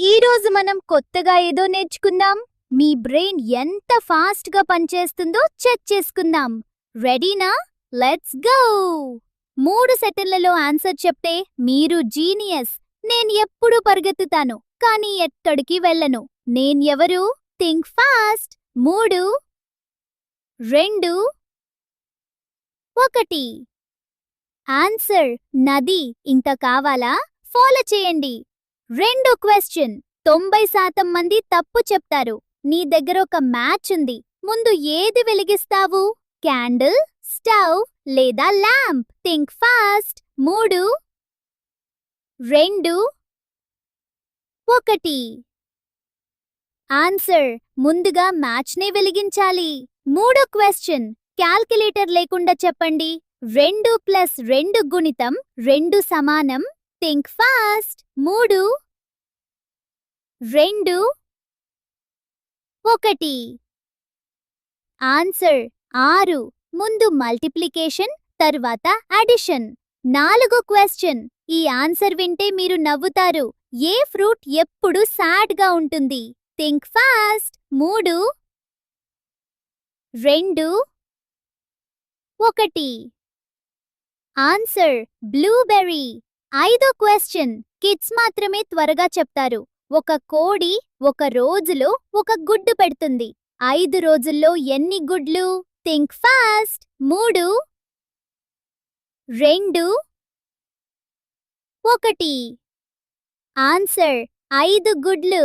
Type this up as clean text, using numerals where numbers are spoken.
ఈరోజు మనం కొత్తగా ఏదో నేర్చుకుందాం. మీ బ్రెయిన్ ఎంత ఫాస్ట్గా పనిచేస్తుందో చెక్ చేసుకుందాం. రెడీనా? Let's go! 3 సెకండ్లలో ఆన్సర్ చెప్తే మీరు జీనియస్. నేను ఎప్పుడూ పరిగెత్తుతాను, కానీ ఎక్కడికి వెళ్ళను. నేనెవరు? Think fast. 3, 2, 1. ఆన్సర్ నది. ఇంకా కావాలా? ఫాలో చేయండి. 2 క్వశ్చన్. 90% మంది తప్పు చెప్తారు. నీ దగ్గర ఒక మ్యాచ్ ఉంది. ముందు ఏది వెలిగిస్తావు? క్యాండిల్, స్టవ్ లేదా ల్యాంప్? Think fast. 3, 2, 1. ఆన్సర్ ముందుగా మ్యాచ్నే వెలిగించాలి. 3 క్వశ్చన్. క్యాల్కులేటర్ లేకుండా చెప్పండి. 2 + 2 గుణితం 2 సమానం. Think fast. 3, 2, 1. ఆన్సర్ 6. ముందు మల్టిప్లికేషన్, తర్వాత అడిషన్. 4 క్వశ్చన్. ఈ ఆన్సర్ వింటే మీరు నవ్వుతారు. ఏ ఫ్రూట్ ఎప్పుడు సాడ్ గా ఉంటుంది? Think fast. 3, 2, 1. Answer blueberry. 5 question. Kids మాత్రమే త్వరగా చెప్తారు. ఒక కోడి ఒక రోజులో ఒక గుడ్డు పెడుతుంది. 5 రోజుల్లో ఎన్ని గుడ్లు? Think fast. 3, 2, 1. ఆన్సర్ 5 గుడ్లు.